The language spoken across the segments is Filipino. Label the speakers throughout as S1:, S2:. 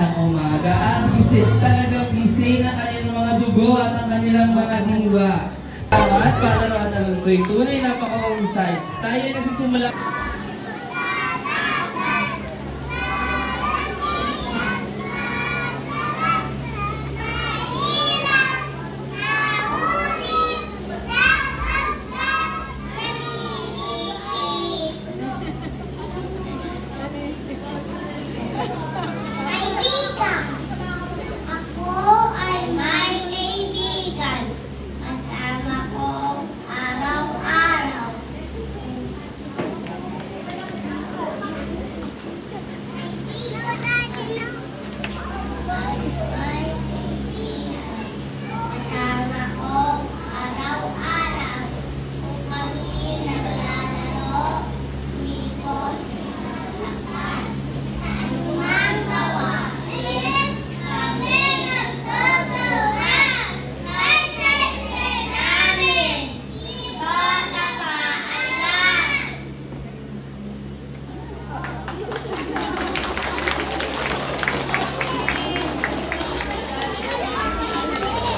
S1: ng umaga. Ang isip talagang gising ang kanilang mga dugo at ang kanilang mga diwa. At palaruan na lungsoy, tunay napakahusay. Tayo ay nagsisimula.
S2: Kaibigan. Ako ay may kaibigan. Kasama ko araw-araw. Kaibigan natin lang. May kaibigan. Kasama ko araw-araw. Kung kami naglalaro, hindi ko sinasaktan. Sa anumang gawain, kami nagtutulungan. Kahit kailan namin, dito sa paanan.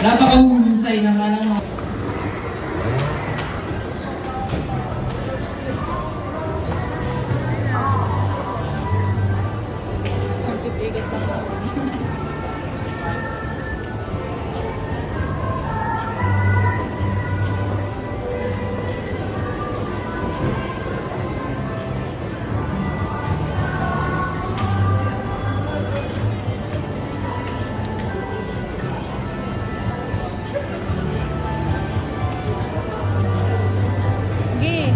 S1: Napakahusay naman ang mga...
S3: Pagpipigit lang naman. Sige.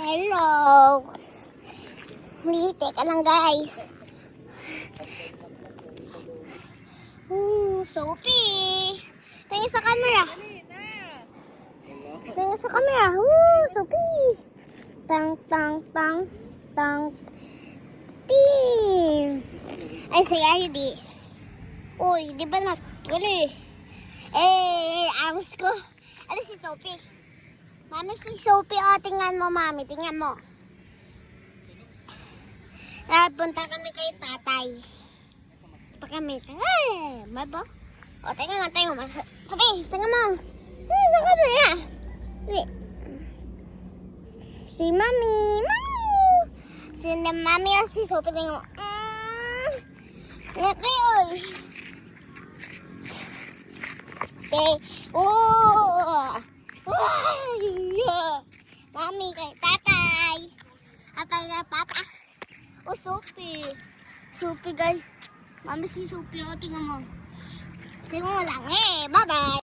S2: Hello. Teka lang guys. Sophie. Tingin sa camera. Tingin sa camera. Sophie. Tang, tang, tang, tang. Ting. I say I this. Uy, di ba naguli? Awas ko. Ano si Sophie? Mami, si Sophie, tingnan mo, mami, tingnan mo. Punta kami kay tatay. Pa kami. Mabo? Tingnan mo. Sophie, tingnan mo. Sa kamera. Si mami. Si mami o si Sophie, tingnan mo. Ngati, oy. Mami, kay tatay. Atay kay papa. Sophie. Sophie, guys. Mami, si Sophie, tingnan mo. Tingnan mo lang. Bye-bye.